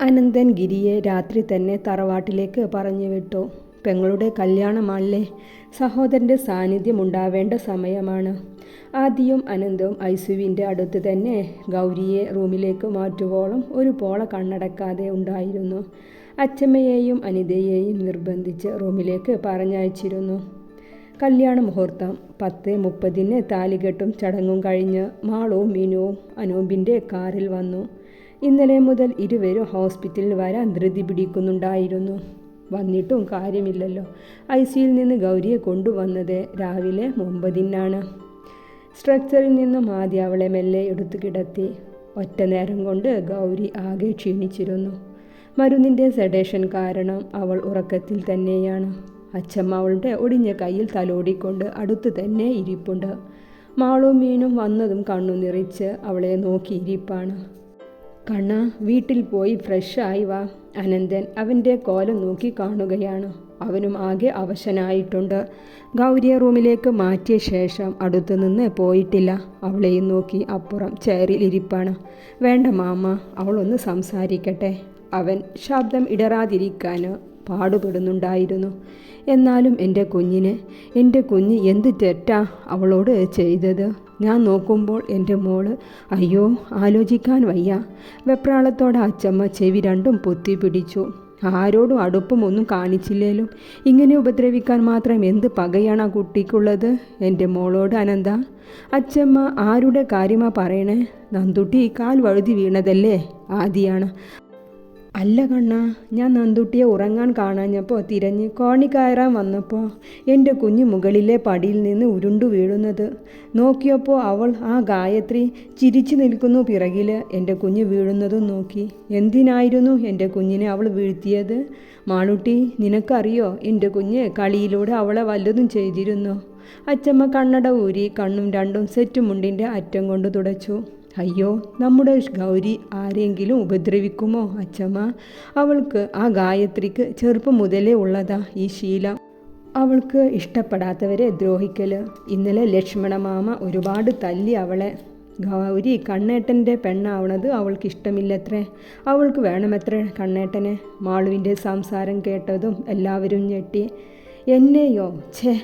അനന്തൻ ഗിരിയെ രാത്രി തന്നെ തറവാട്ടിലേക്ക് പറഞ്ഞു വിട്ടു. പെങ്ങളുടെ കല്യാണമാണല്ലേ, സഹോദരൻ്റെ സാന്നിധ്യം ഉണ്ടാവേണ്ട സമയമാണ്. ആദിയും അനന്തവും ഐസുവിൻ്റെ അടുത്ത് തന്നെ ഗൗരിയെ റൂമിലേക്ക് മാറ്റുവോളം ഒരു പോള കണ്ണടക്കാതെ ഉണ്ടായിരുന്നു. അച്ചമ്മയെയും അനിതയെയും നിർബന്ധിച്ച് റൂമിലേക്ക് പറഞ്ഞയച്ചിരുന്നു. കല്യാണ മുഹൂർത്തം 10:30 താലികെട്ടും ചടങ്ങും കഴിഞ്ഞ് മാളുവും മീനുവും അനൂപിൻ്റെ കാറിൽ വന്നു. ഇന്നലെ മുതൽ ഇരുവരും ഹോസ്പിറ്റലിൽ വരാൻ ധൃതി പിടിക്കുന്നുണ്ടായിരുന്നു. വന്നിട്ടും കാര്യമില്ലല്ലോ. ഐസിയിൽ നിന്ന് ഗൗരിയെ കൊണ്ടുവന്നത് രാവിലെ 9-നാണ്. സ്ട്രക്ചറിൽ നിന്നും ആദ്യം അവളെ മെല്ലെ എടുത്തു കിടത്തി. ഒറ്റ നേരം കൊണ്ട് ഗൗരി ആകെ ക്ഷീണിച്ചിരുന്നു. മരുന്നിൻ്റെ സെഡേഷൻ കാരണം അവൾ ഉറക്കത്തിൽ തന്നെയാണ്. അച്ചമ്മ അവളുടെ ഒടിഞ്ഞ കയ്യിൽ തലോടിക്കൊണ്ട് അടുത്ത് തന്നെ ഇരിപ്പുണ്ട്. മാളും മീനും വന്നതും കണ്ണു നിറച്ച് അവളെ നോക്കിയിരിപ്പാണ്. കണ്ണ, വീട്ടിൽ പോയി ഫ്രഷായി വാ. അനന്തൻ അവൻ്റെ കോലം നോക്കി കാണുകയാണ്. അവനും ആകെ അവശനായിട്ടുണ്ട്. ഗൗരിയെ റൂമിലേക്ക് മാറ്റിയ ശേഷം അടുത്തു നിന്ന് പോയിട്ടില്ല. അവളെയും നോക്കി അപ്പുറം ചെയറിൽ ഇരിപ്പാണ്. വേണ്ട മാമ, അവളൊന്ന് സംസാരിക്കട്ടെ. അവൻ ശബ്ദം ഇടറാതിരിക്കാൻ പാടുപെടുന്നുണ്ടായിരുന്നു. എന്നാലും എൻ്റെ കുഞ്ഞ് എന്ത് തെറ്റാ അവളോട് ചെയ്തത്? ഞാൻ നോക്കുമ്പോൾ എൻ്റെ മോള്, അയ്യോ ആലോചിക്കാൻ വയ്യ. വെപ്രാളത്തോടെ അച്ചമ്മ ചെവി രണ്ടും പൊത്തി പിടിച്ചു. ആരോടും അടുപ്പമൊന്നും കാണിച്ചില്ലേലും ഇങ്ങനെ ഉപദ്രവിക്കാൻ മാത്രം എന്ത് പകയാണ് ആ കുട്ടിക്കുള്ളത്? എൻ്റെ മോളോട് അനന്ത. അച്ചമ്മ ആരുടെ കാര്യമാ പറയണേ? നന്ദുട്ടി കാൽ വഴുതി വീണതല്ലേ? ആദിയാണ്. അല്ല കണ്ണ, ഞാൻ നന്ദുട്ടിയെ ഉറങ്ങാൻ കാണാഞ്ഞപ്പോൾ തിരഞ്ഞ് കോണി കയറാൻ വന്നപ്പോൾ എൻ്റെ കുഞ്ഞ് മുകളിലെ പടിയിൽ നിന്ന് ഉരുണ്ടു വീഴുന്നത് നോക്കിയപ്പോൾ അവൾ ആ ഗായത്രി ചിരിച്ചു നിൽക്കുന്നു പിറകിൽ. എൻ്റെ കുഞ്ഞ് വീഴുന്നതും നോക്കി. എന്തിനായിരുന്നു എൻ്റെ കുഞ്ഞിനെ അവൾ വീഴ്ത്തിയത്? മാളുട്ടി, നിനക്കറിയോ എൻ്റെ കുഞ്ഞ് കളിയിലൂടെ അവളെ വല്ലതും ചെയ്തിരുന്നോ? അച്ചമ്മ കണ്ണട ഊരി കണ്ണും രണ്ടും സെറ്റ് മുണ്ടിൻ്റെ അറ്റം കൊണ്ട് തുടച്ചു. അയ്യോ, നമ്മുടെ ഗൗരി ആരെങ്കിലും ഉപദ്രവിക്കുമോ അച്ചമ്മ? അവൾക്ക്, ആ ഗായത്രിക്ക് ചെറുപ്പം മുതലേ ഉള്ളതാ ഈ ശീലം. അവൾക്ക് ഇഷ്ടപ്പെടാത്തവരെ ദ്രോഹിക്കൽ. ഇന്നലെ ലക്ഷ്മണ മാമ ഒരുപാട് തല്ലി അവളെ. ഗൗരി കണ്ണേട്ടൻ്റെ പെണ്ണാവണത് അവൾക്ക് ഇഷ്ടമില്ലത്രേ. അവൾക്ക് വേണമത്രേ കണ്ണേട്ടനെ. മാളുവിൻ്റെ സംസാരം കേട്ടതും എല്ലാവരും ഞെട്ടി. എന്നെയോ? ഛേ!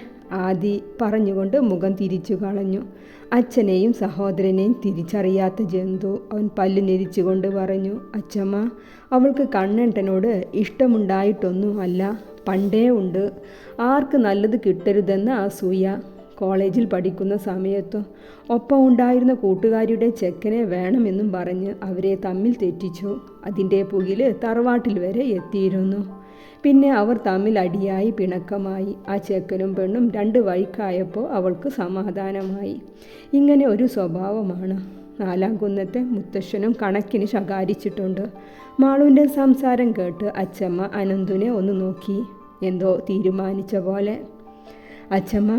ആദി പറഞ്ഞുകൊണ്ട് മുഖം തിരിച്ചു കളഞ്ഞു. അച്ഛനെയും സഹോദരനെയും തിരിച്ചറിയാത്ത ജന്തു. അവൻ പല്ല് ഞെരിച്ചുകൊണ്ട് പറഞ്ഞു. അച്ചമ്മ, അവൾക്ക് കണ്ണേട്ടനോട് ഇഷ്ടമുണ്ടായിട്ടൊന്നും അല്ല, പണ്ടേ ഉണ്ട്. ആർക്ക് നല്ലത് കിട്ടരുതെന്ന അസൂയ. കോളേജിൽ പഠിക്കുന്ന സമയത്ത് ഒപ്പം ഉണ്ടായിരുന്ന കൂട്ടുകാരിയുടെ ചെക്കനെ വേണമെന്നും പറഞ്ഞ് അവരെ തമ്മിൽ തെറ്റിച്ചു. അതിൻ്റെ പുകിൽ തറവാട്ടിൽ വരെ എത്തിയിരുന്നു. പിന്നെ അവർ തമ്മിൽ അടിയായി പിണക്കമായി. ആ ചെക്കനും പെണ്ണും 2 വഴിക്കായപ്പോൾ അവൾക്ക് സമാധാനമായി. ഇങ്ങനെ ഒരു സ്വഭാവമാണ്. 4-ാം കുന്നത്തെ മുത്തശ്ശനും കണക്കിന് ശകാരിച്ചിട്ടുണ്ട്. മാളുവിൻ്റെ സംസാരം കേട്ട് അച്ചമ്മ അനന്തുനെ ഒന്ന് നോക്കി, എന്തോ തീരുമാനിച്ച പോലെ. അച്ചമ്മ,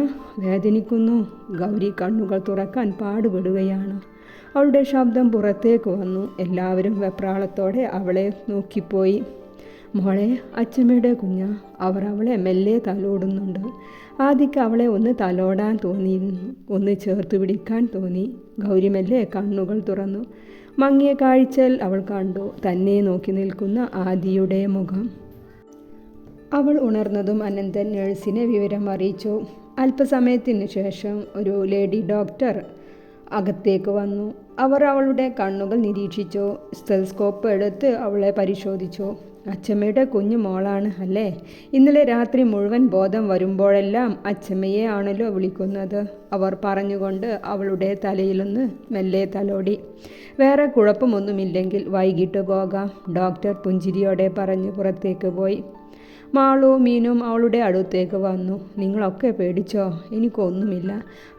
വേദനിക്കുന്നു. ഗൗരി കണ്ണുകൾ തുറക്കാൻ പാടുപെടുകയാണ്. അവളുടെ ശബ്ദം പുറത്തേക്ക് വന്നു. എല്ലാവരും വെപ്രാളത്തോടെ അവളെ നോക്കിപ്പോയി. മോളെ, അച്ചമ്മയുടെ കുഞ്ഞാ. അവർ അവളെ മെല്ലെ തലോടുന്നുണ്ട്. ആദിക്ക് അവളെ ഒന്ന് തലോടാൻ തോന്നിയിരുന്നു, ഒന്ന് ചേർത്ത് പിടിക്കാൻ തോന്നി. ഗൗരി മെല്ലെ കണ്ണുകൾ തുറന്നു. മങ്ങിയ കാഴ്ചയിൽ അവൾ കണ്ടു തന്നെ നോക്കി നിൽക്കുന്ന ആദിയുടെ മുഖം. അവൾ ഉണർന്നതും അനന്തൻ നഴ്സിനെ വിവരം അറിയിച്ചു. അല്പസമയത്തിന് ശേഷം ഒരു ലേഡി ഡോക്ടർ അകത്തേക്ക് വന്നു. അവർ അവളുടെ കണ്ണുകൾ നിരീക്ഷിച്ചു. സ്റ്റെതസ്കോപ്പ് എടുത്ത് അവളെ പരിശോധിച്ചു. അച്ചമ്മയുടെ കുഞ്ഞു മോളാണ് അല്ലേ? ഇന്നലെ രാത്രി മുഴുവൻ ബോധം വരുമ്പോഴെല്ലാം അച്ചമ്മയെ ആണല്ലോ വിളിക്കുന്നത്. അവർ പറഞ്ഞുകൊണ്ട് അവളുടെ തലയിലൊന്ന് മെല്ലെ തലോടി. വേറെ കുഴപ്പമൊന്നുമില്ലെങ്കിൽ വൈകിട്ട് പോകാം, ഡോക്ടർ പുഞ്ചിരിയോടെ പറഞ്ഞ് പുറത്തേക്ക് പോയി. മാളും മീനും അവളുടെ അടുത്തേക്ക് വന്നു. നിങ്ങളൊക്കെ പേടിച്ചോ? എനിക്കൊന്നുമില്ല.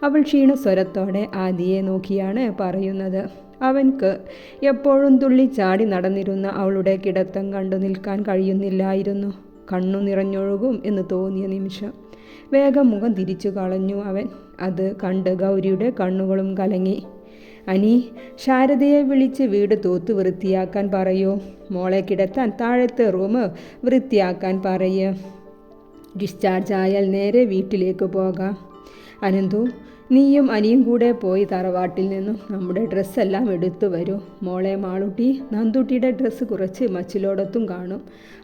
അവൾ ക്ഷീണസ്വരത്തോടെ ആദിയെ നോക്കിയാണ് പറയുന്നത്. അവൻക്ക് എപ്പോഴും തുള്ളിച്ചാടി നടന്നിരുന്ന അവളുടെ കിടത്തം കണ്ടു നിൽക്കാൻ കഴിയുന്നില്ലായിരുന്നു. കണ്ണു നിറഞ്ഞൊഴുകും എന്ന് തോന്നിയ നിമിഷം വേഗം മുഖം തിരിച്ചു കളഞ്ഞു അവൻ. അത് കണ്ട് ഗൗരിയുടെ കണ്ണുകളും കലങ്ങി. അനി, ശാരദയെ വിളിച്ച് വീട് തൂത്ത് വൃത്തിയാക്കാൻ പറയൂ. മോളെ കിടത്താൻ താഴത്തെ റൂം വൃത്തിയാക്കാൻ പറയൂ. ഡിസ്ചാർജ് ആയാൽ നേരെ വീട്ടിലേക്ക് പോകാം. അനന്തു, നീയും അനിയും കൂടെ പോയി തറവാട്ടിൽ നിന്നും നമ്മുടെ ഡ്രസ്സെല്ലാം എടുത്തു വരൂ. മോളെ മാളുട്ടി, നന്ദുട്ടിയുടെ ഡ്രസ്സ് കുറച്ച് മച്ചിലോടത്തും കാണും,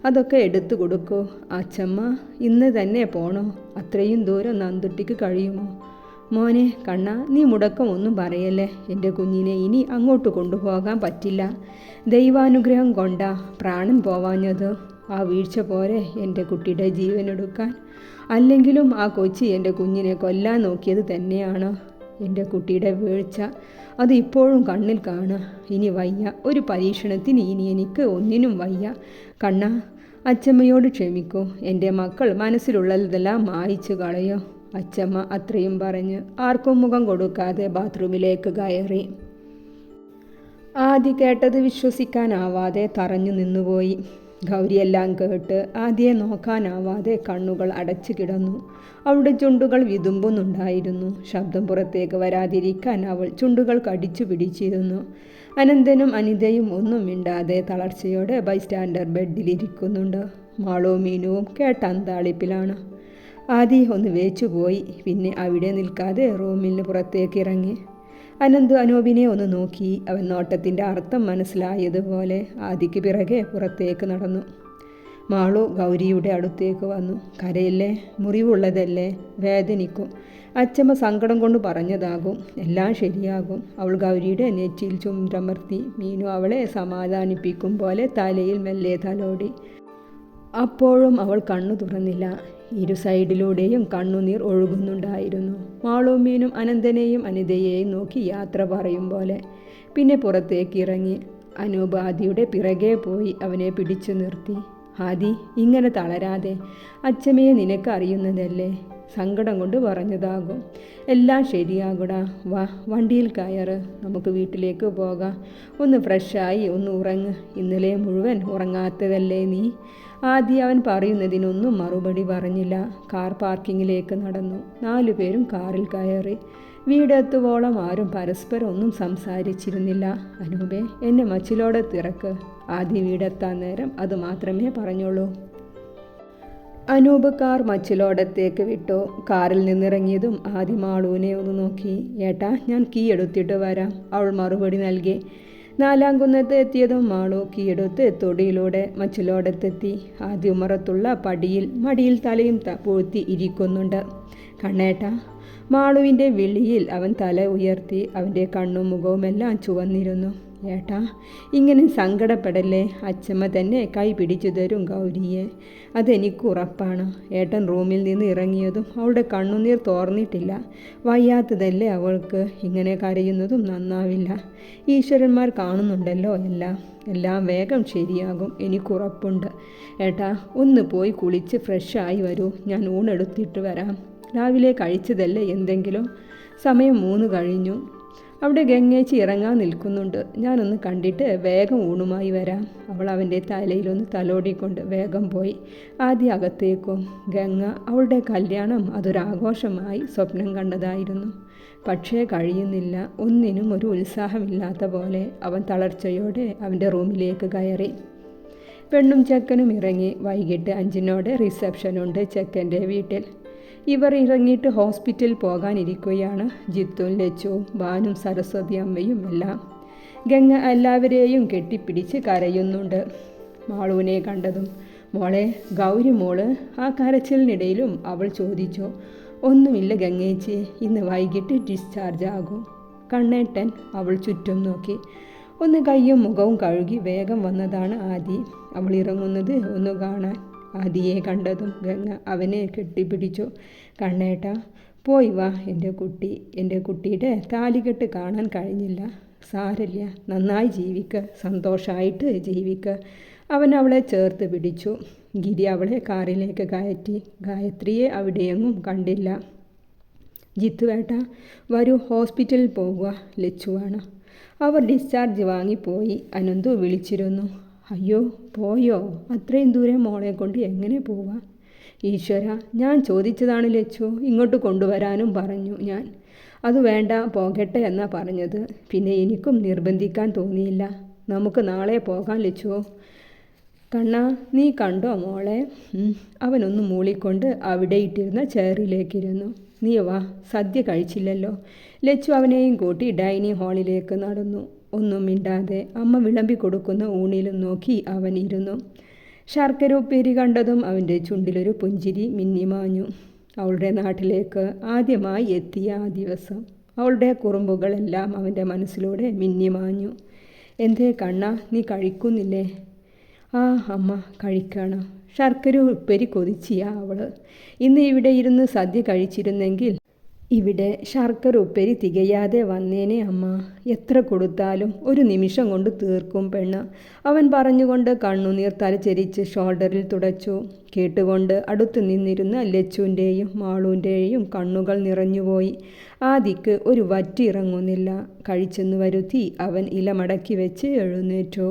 അതൊക്കെ എടുത്തു കൊടുക്കൂ. അച്ചമ്മ ഇന്ന് തന്നെ പോണോ? അത്രയും ദൂരം നന്ദുട്ടിക്ക് കഴിയുമോ? മോനെ കണ്ണ, നീ മുടക്കം ഒന്നും പറയല്ലേ. എൻ്റെ കുഞ്ഞിനെ ഇനി അങ്ങോട്ട് കൊണ്ടുപോകാൻ പറ്റില്ല. ദൈവാനുഗ്രഹം കൊണ്ടാ പ്രാണൻ പോവാഞ്ഞത്. ആ വീഴ്ച പോരെ എൻ്റെ കുട്ടിയുടെ ജീവനെടുക്കാൻ. അല്ലെങ്കിലും ആ കൊച്ചി എൻ്റെ കുഞ്ഞിനെ കൊല്ലാൻ നോക്കിയത് തന്നെയാണ്. എൻ്റെ കുട്ടിയുടെ വീഴ്ച അത് ഇപ്പോഴും കണ്ണിൽ കാണുക. ഇനി വയ്യ, ഒരു പരീക്ഷണത്തിന് ഇനി എനിക്ക് ഒന്നിനും വയ്യ. കണ്ണ, അച്ചമ്മയോട് ക്ഷമിക്കൂ. എൻ്റെ മക്കൾ മനസ്സിലുള്ളതെല്ലാം മായിച്ചു കളയോ. അച്ചമ്മ അത്രയും പറഞ്ഞ് ആർക്കും മുഖം കൊടുക്കാതെ ബാത്റൂമിലേക്ക് കയറി. ആദി കേട്ടത് വിശ്വസിക്കാനാവാതെ തറഞ്ഞു നിന്നുപോയി. ഗൗരിയെല്ലാം കേട്ട് ആദിയെ നോക്കാനാവാതെ കണ്ണുകൾ അടച്ചു കിടന്നു. അവളുടെ ചുണ്ടുകൾ വിതുമ്പുന്നുണ്ടായിരുന്നു. ശബ്ദം പുറത്തേക്ക് വരാതിരിക്കാൻ അവൾ ചുണ്ടുകൾ കടിച്ചു പിടിച്ചിരുന്നു. അനന്തനും അനിതയും ഒന്നും മിണ്ടാതെ തളർച്ചയോടെ ബൈസ്റ്റാൻഡർ ബെഡിലിരിക്കുന്നുണ്ട്. മാളുവും മീനുവും കേട്ട അന്താളിപ്പിലാണ്. ആദി ഒന്ന് വേച്ചുപോയി. പിന്നെ അവിടെ നിൽക്കാതെ റൂമിന് പുറത്തേക്ക് ഇറങ്ങി. അനന്ത് അനൂപിനെ ഒന്ന് നോക്കി. അവൻ നോട്ടത്തിൻ്റെ അർത്ഥം മനസ്സിലായതുപോലെ ആദിക്ക് പിറകെ പുറത്തേക്ക് നടന്നു. മാളു ഗൗരിയുടെ അടുത്തേക്ക് വന്നു. കരയില്ലേ, മുറിവുള്ളതല്ലേ, വേദനിക്കും. അച്ചമ്മ സങ്കടം കൊണ്ട് പറഞ്ഞതാകും, എല്ലാം ശരിയാകും. അവൾ ഗൗരിയുടെ നെറ്റിയിൽ ചുമരമർത്തി. മീനു അവളെ സമാധാനിപ്പിക്കും പോലെ തലയിൽ മെല്ലെ തലോടി. അപ്പോഴും അവൾ കണ്ണു തുറന്നില്ല. ഇരു സൈഡിലൂടെയും കണ്ണുനീർ ഒഴുകുന്നുണ്ടായിരുന്നു. മാളുവും മീനും അനന്തനെയും അനിതയെയും നോക്കി യാത്ര പറയും പോലെ. പിന്നെ പുറത്തേക്ക് ഇറങ്ങി. അനൂപ് ആദിയുടെ പിറകെ പോയി അവനെ പിടിച്ചു നിർത്തി. ആദി, ഇങ്ങനെ തളരാതെ. അച്ചമ്മയെ നിനക്ക് അറിയുന്നതല്ലേ. സങ്കടം കൊണ്ട് പറഞ്ഞതാകും. എല്ലാം ശരിയാകൂടാ. വാ, വണ്ടിയിൽ കയറ്, നമുക്ക് വീട്ടിലേക്ക് പോകാം. ഒന്ന് ഫ്രഷായി ഒന്ന് ഉറങ്ങ്. ഇന്നലെ മുഴുവൻ ഉറങ്ങാത്തതല്ലേ നീ. ആദ്യം അവൻ പറയുന്നതിനൊന്നും മറുപടി പറഞ്ഞില്ല. കാർ പാർക്കിങ്ങിലേക്ക് നടന്നു. 4 പേരും കാറിൽ കയറി. വീടെത്തുവോളം ആരും പരസ്പരം ഒന്നും സംസാരിച്ചിരുന്നില്ല. അനൂപേ, എന്നെ മച്ചിലോടെ തിറക്ക്. ആദ്യം വീടെത്താൻ നേരം അത് മാത്രമേ പറഞ്ഞുള്ളൂ. അനൂപ് കാർ മച്ചിലോടത്തേക്ക് വിട്ടു. കാറിൽ നിന്നിറങ്ങിയതും ആദ്യം മാളുവിനെ ഒന്ന് നോക്കി. ഏട്ടാ, ഞാൻ കീ എടുത്തിട്ട് വരാം, അവൾ മറുപടി നൽകി. 4-ാം കുന്നത്ത് എത്തിയതും മാളു കീയെടുത്ത് തൊടിയിലൂടെ മച്ചിലോടത്തെത്തി. ആദ്യ ഉമ്മറത്തുള്ള പടിയിൽ മടിയിൽ തലയും പൂഴ്ത്തി ഇരിക്കുന്നുണ്ട്. കണ്ണേട്ടാ. മാളുവിൻ്റെ വിളിയിൽ അവൻ തല ഉയർത്തി. അവൻ്റെ കണ്ണും മുഖവുമെല്ലാം ചുവന്നിരുന്നു. ഏട്ടാ, ഇങ്ങനെ സങ്കടപ്പെടല്ലേ. അച്ചമ്മ തന്നെ കൈ പിടിച്ചു തരും ഗൗരിയെ, അതെനിക്കുറപ്പാണ്. ഏട്ടൻ റൂമിൽ നിന്ന് ഇറങ്ങിയതും അവളുടെ കണ്ണുനീർ തോർന്നിട്ടില്ല. വയ്യാത്തതല്ലേ അവൾക്ക്. ഇങ്ങനെ കരയുന്നതും നന്നാവില്ല. ഈശ്വരന്മാർ കാണുന്നുണ്ടല്ലോ എല്ലാം വേഗം ശരിയാകും, എനിക്കുറപ്പുണ്ട്. ഏട്ടാ, ഒന്ന് പോയി കുളിച്ച് ഫ്രഷായി വരൂ. ഞാൻ ഊണെടുത്തിട്ട് വരാം. രാവിലെ കഴിച്ചതല്ലേ എന്തെങ്കിലും. സമയം 3 കഴിഞ്ഞു. അവിടെ ഗംഗേച്ചി ഇറങ്ങാൻ നിൽക്കുന്നുണ്ട്. ഞാനൊന്ന് കണ്ടിട്ട് വേഗം ഊണുമായി വരാം. അവൾ അവൻ്റെ തലയിലൊന്ന് തലോടിക്കൊണ്ട് വേഗം പോയി. ആദ്യം അകത്തേക്കും. ഗംഗ അവളുടെ കല്യാണം അതൊരാഘോഷമായി സ്വപ്നം കണ്ടതായിരുന്നു. പക്ഷേ കഴിയുന്നില്ല. ഒന്നിനും ഒരു ഉത്സാഹമില്ലാത്ത പോലെ. അവൻ തളർച്ചയോടെ അവൻ്റെ റൂമിലേക്ക് കയറി. പെണ്ണും ചെക്കനും ഇറങ്ങി. വൈകിട്ട് 5-നോടെ റിസപ്ഷനുണ്ട് ചെക്കൻ്റെ വീട്ടിൽ. ഇവർ ഇറങ്ങിയിട്ട് ഹോസ്പിറ്റലിൽ പോകാനിരിക്കുകയാണ്. ജിത്തും ലച്ചുവും ബാനും സരസ്വതി അമ്മയും എല്ലാം. ഗംഗ എല്ലാവരെയും കെട്ടിപ്പിടിച്ച് കരയുന്നുണ്ട്. മാളുവിനെ കണ്ടതും മോളെ ഗൗരി മോള്. ആ കരച്ചിലിനിടയിലും അവൾ ചോദിച്ചു. ഒന്നുമില്ല ഗംഗേച്ചി, ഇന്ന് വൈകിട്ട് ഡിസ്ചാർജ് ആകും. കണ്ണേട്ടൻ അവൾ ചുറ്റും നോക്കി. ഒന്ന് കയ്യും മുഖവും കഴുകി വേഗം വന്നതാണ് ആദി. അവൾ ഇറങ്ങുന്നത് ഒന്ന് കാണാൻ. ആദിയെ കണ്ടതും ഗംഗ അവനെ കെട്ടിപ്പിടിച്ചു. കണ്ണേട്ടാ, പോയി വാ. എൻ്റെ കുട്ടിയുടെ താലികെട്ട് കാണാൻ കഴിഞ്ഞില്ല. സാരല്ല, നന്നായി ജീവിക്ക, സന്തോഷമായിട്ട് ജീവിക്ക. അവൻ അവളെ ചേർത്ത് പിടിച്ചു. ഗിരി അവളെ കാറിലേക്ക് കയറ്റി. ഗായത്രിയെ അവിടെയെങ്ങും കണ്ടില്ല. ജിത്തുവേട്ട വരൂ, ഹോസ്പിറ്റലിൽ പോകുക. ലച്ചുവാണ്. അവർ ഡിസ്ചാർജ് വാങ്ങിപ്പോയി. അനന്തു വിളിച്ചിരുന്നു. അയ്യോ, പോയോ? അത്രയും ദൂരം മോളെ കൊണ്ട് എങ്ങനെ പോവാ? ഈശ്വര, ഞാൻ ചോദിച്ചതാണ് ലച്ചു. ഇങ്ങോട്ട് കൊണ്ടുവരാനും പറഞ്ഞു ഞാൻ. അത് വേണ്ട, പോകട്ടെ എന്നാ പറഞ്ഞത്. പിന്നെ എനിക്കും നിർബന്ധിക്കാൻ തോന്നിയില്ല. നമുക്ക് നാളെ പോകാൻ ലച്ചുവോ? കണ്ണാ, നീ കണ്ടോ മോളെ? അവനൊന്ന് മൂളിക്കൊണ്ട് അവിടെ ഇട്ടിരുന്ന ചെയറിലേക്കിരുന്നു. നീ വാ, സദ്യ കഴിച്ചില്ലല്ലോ. ലച്ചു അവനെയും കൂട്ടി ഡൈനിങ് ഹാളിലേക്ക് നടന്നു. ഒന്നും മിണ്ടാതെ അമ്മ വിളമ്പി കൊടുക്കുന്ന ഊണിലും നോക്കി അവൻ ഇരുന്നു. ശർക്കര ഉപ്പേരി കണ്ടതും അവൻ്റെ ചുണ്ടിലൊരു പുഞ്ചിരി മിന്നിമാഞ്ഞു. അവളുടെ നാട്ടിലേക്ക് ആദ്യമായി എത്തിയ ആ ദിവസം. അവളുടെ കുറുമ്പുകളെല്ലാം അവൻ്റെ മനസ്സിലൂടെ മിന്നിമാഞ്ഞു. എന്തേ കണ്ണാ, നീ കഴിക്കുന്നില്ലേ? ആ അമ്മ, കഴിക്കണം. ശർക്കര ഉപ്പേരി കൊതിച്ചിയാ അവള്. ഇന്ന് ഇവിടെ ഇരുന്ന് സദ്യ കഴിച്ചിരുന്നെങ്കിൽ ഇവിടെ ശർക്കര ഉപ്പേരി തികയാതെ വന്നേനെ അമ്മ. എത്ര കൊടുത്താലും ഒരു നിമിഷം കൊണ്ട് തീർക്കും പെണ്ണ്, അവൻ പറഞ്ഞുകൊണ്ട് കണ്ണുനീർ തലചെരിച്ച് ഷോൾഡറിൽ തുടച്ചു. കേട്ടുകൊണ്ട് അടുത്തു നിന്നിരുന്ന ലച്ചുവിൻ്റെയും മാളൂൻ്റെയും കണ്ണുകൾ നിറഞ്ഞുപോയി. ആദിക്ക് ഒരു വറ്റി ഇറങ്ങുന്നില്ല. കഴിച്ചെന്ന് വരുത്തി അവൻ ഇല മടക്കി വെച്ച് എഴുന്നേറ്റു.